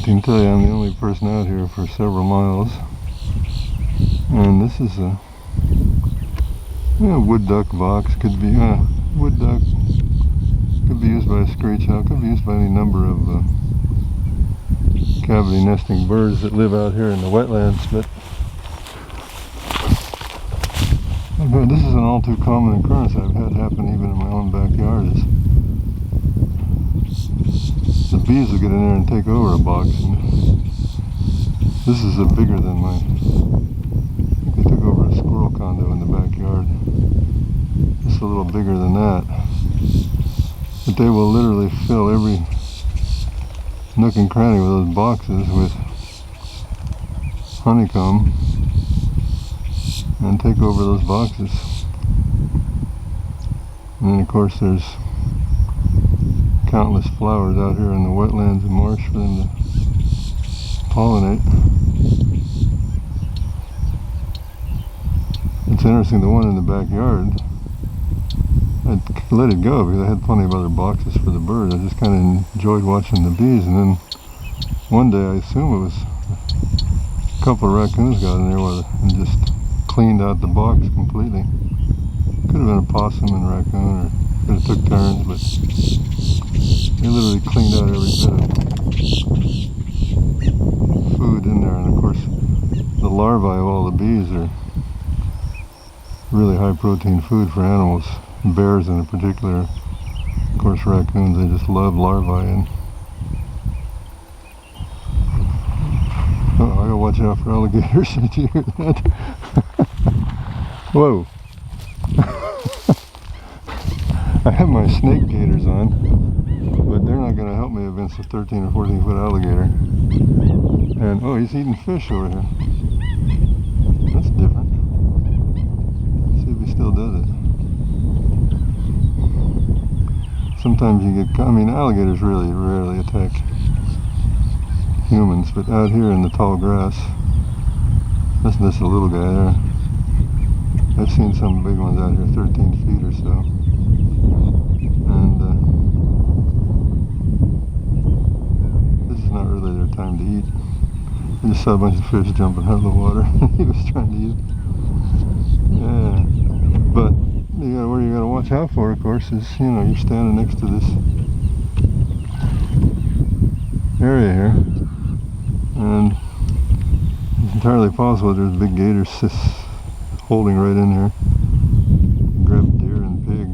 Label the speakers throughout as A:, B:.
A: can tell you I'm the only person out here for several miles. And this is a wood duck box. Could be wood duck. Could be used by a screech owl. Could be used by any number of cavity nesting birds that live out here in the wetlands. But this is an all too common occurrence I've had happen even in my own backyard. Is the bees will get in there and take over a box. And this is a bigger than my. I think they took over a squirrel condo in the backyard. Just a little bigger than that. But they will literally fill every nook and cranny with those boxes with honeycomb and take over those boxes. And then of course there's countless flowers out here in the wetlands and marsh for them to pollinate. It's interesting, the one in the backyard, I let it go because I had plenty of other boxes for the birds. I just kind of enjoyed watching the bees, and then one day I assume it was a couple of raccoons got in there and just cleaned out the box completely. Could have been a possum and raccoon, or could have took turns, but they literally cleaned out every bit of food in there. And of course the larvae of all the bees are really high protein food for animals, bears in particular. Of course raccoons, they just love larvae. And I gotta watch out for alligators. Did you hear that? Whoa. I have my snake gaiters on, but they're not going to help me against a 13 or 14 foot alligator. And oh, he's eating fish over here. That's different. Let's see if he still does it. Sometimes you get, I mean, alligators really rarely attack humans, but out here in the tall grass, that's a little guy there. I've seen some big ones out here, 13 feet or so. And this is not really their time to eat. I just saw a bunch of fish jumping out of the water. He was trying to eat. Yeah. But where you gotta watch out for, of course, is, you know, you're standing next to this area here, and it's entirely possible there's big gators holding right in here. Grab deer and pig.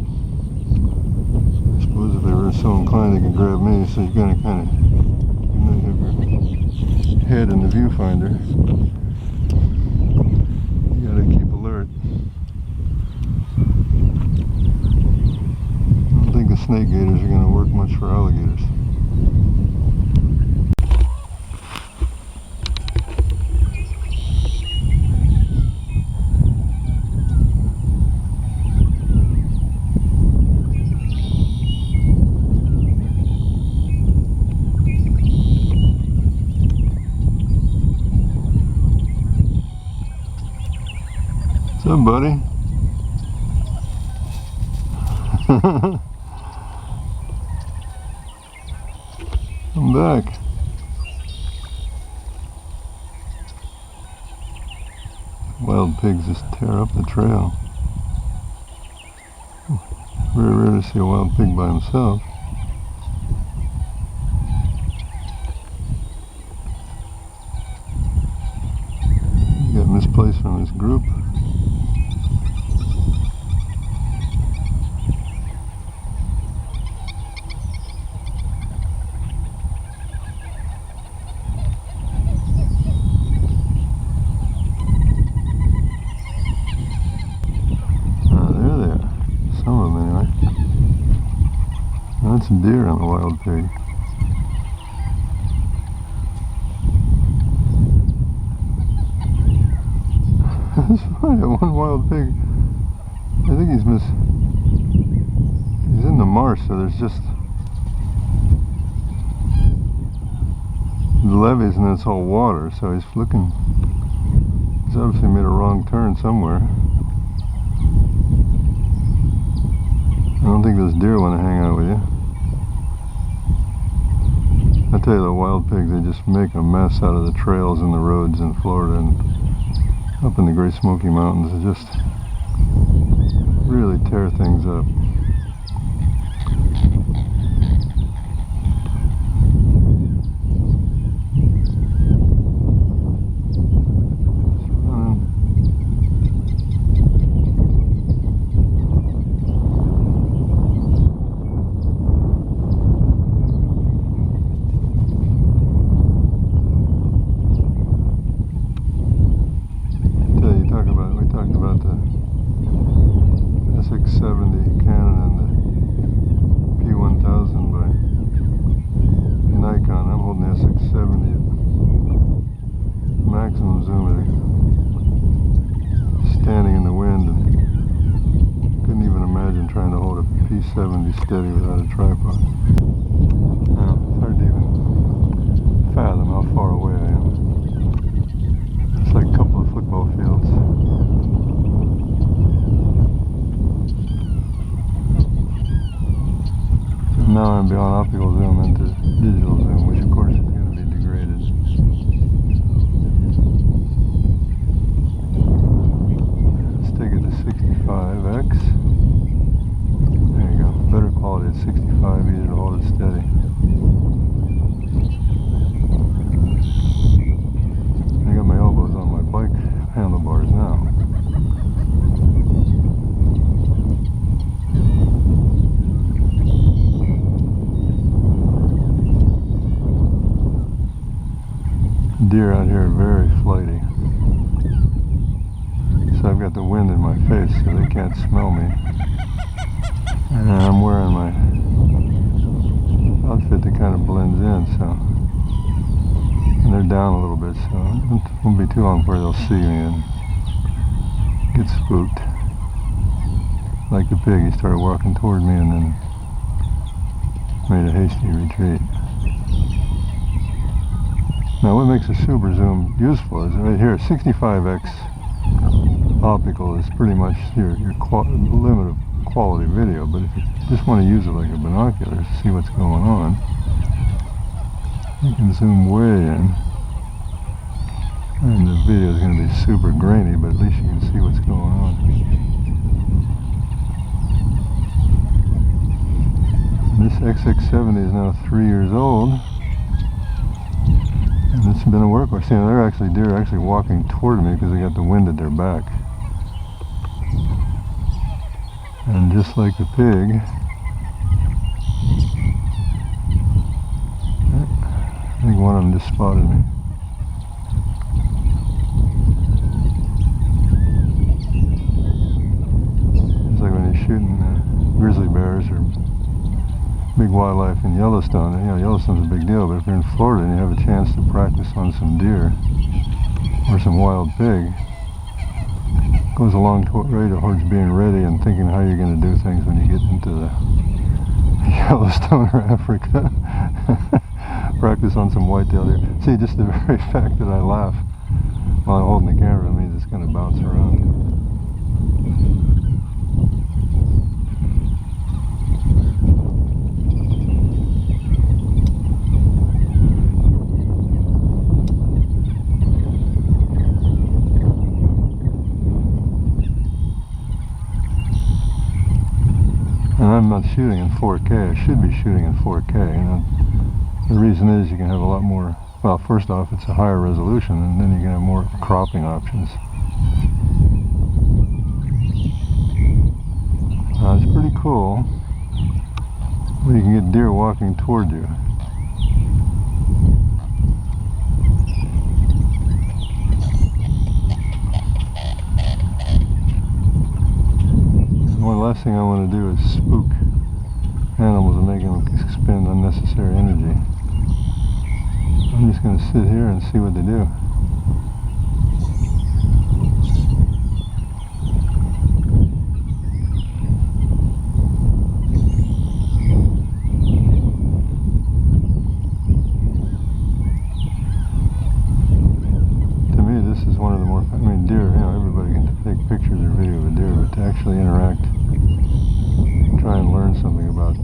A: I suppose if they were so inclined they could grab me, so you gotta kind of, you know, you have your head in the viewfinder. You gotta keep alert. I don't think the snake gators are gonna work much for alligators. What's up, buddy? I'm back. Wild pigs just tear up the trail. Very rare to see a wild pig by himself. He got misplaced from his group. That's some deer on the wild pig. That's funny, that one wild pig, I think he's in the marsh, so there's just the levees and it's all water, so he's obviously made a wrong turn somewhere. I don't think those deer want to hang out with you. I tell you, the wild pigs, they just make a mess out of the trails and the roads in Florida and up in the Great Smoky Mountains. They just really tear things up. We talked about the SX70 Canon and the P1000 by Nikon. I'm holding the SX70 at maximum zoom, standing in the wind, and couldn't even imagine trying to hold a P70 steady without a tripod. Now, it's hard to even fathom how far away I am. It's like a couple of football fields. Now I'm beyond optical zoom into digital zoom, which of course is going to be degraded. Let's take it to 65x. There you go. Better quality at 65, easier to hold it steady. I got my elbows on my bike handlebars now. Deer out here are very flighty. So I've got the wind in my face so they can't smell me. And I'm wearing my outfit that kind of blends in, so. And they're down a little bit, so it won't be too long before they'll see me and get spooked. Like the pig, he started walking toward me and then made a hasty retreat. Now what makes a super zoom useful is right here, 65x optical is pretty much your limit of quality video, but if you just want to use it like a binocular to see what's going on, you can zoom way in, and the video is going to be super grainy, but at least you can see what's going on. This XX70 is now 3 years old. And it's been a workhorse. See, deer are actually walking toward me because they got the wind at their back. And just like the pig, I think one of them just spotted me. It's like when you're shooting grizzly bears or big wildlife in Yellowstone. You know, Yellowstone's a big deal, but if you're in Florida and you have a chance to practice on some deer or some wild pig, it goes a long way towards being ready and thinking how you're going to do things when you get into the Yellowstone or Africa. Practice on some whitetail deer. See, just the very fact that I laugh while I'm holding the camera means it's going to bounce around. And I'm not shooting in 4K. I should be shooting in 4K. You know, the reason is you can have a lot more. Well, first off, it's a higher resolution, and then you can have more cropping options. It's pretty cool when you can get deer walking toward you. The last thing I want to do is spook animals and make them expend unnecessary energy. I'm just going to sit here and see what they do. To me, this is one of the more, deer, you know, everybody can take pictures or video of a deer, but to actually interact, try and learn something about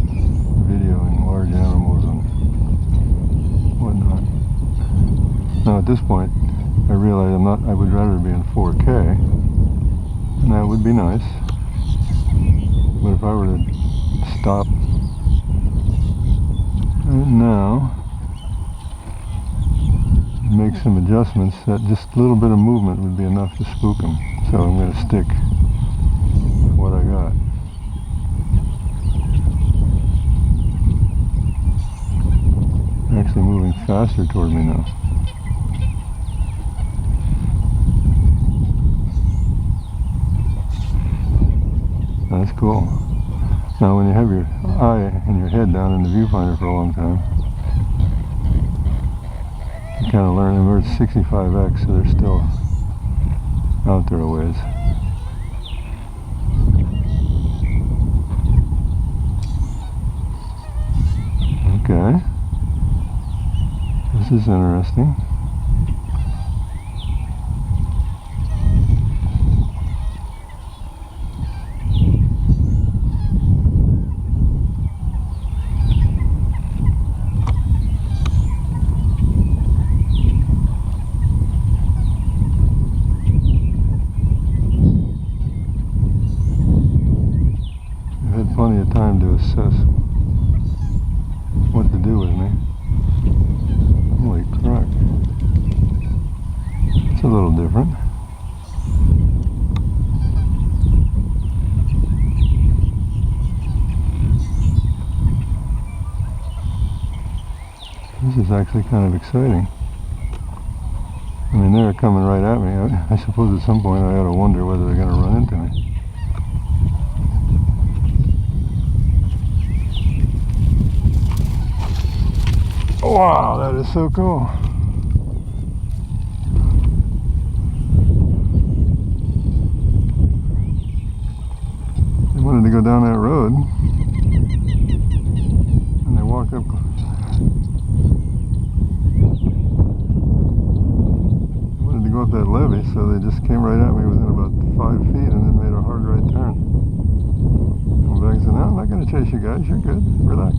A: videoing large animals and Now at this point, I realize I would rather be in 4K, and that would be nice. But if I were to stop right now, make some adjustments, that just a little bit of movement would be enough to spook them. So I'm going to stick with what I got. They're actually moving faster toward me now. That's cool. Now when you have your eye and your head down in the viewfinder for a long time, you kind of learn, and we're at 65x, so they're still out there a ways. Okay. This is interesting. Plenty of time to assess what to do with me. Holy crap. It's a little different. This is actually kind of exciting. I mean, they're coming right at me. I suppose at some point I ought to wonder whether they're going to run into me. Wow, that is so cool. They wanted to go down that road, and they walked up. They wanted to go up that levee, so they just came right at me within about 5 feet and then made a hard right turn. And Bang said, "No, I'm not going to chase you guys, you're good, relax."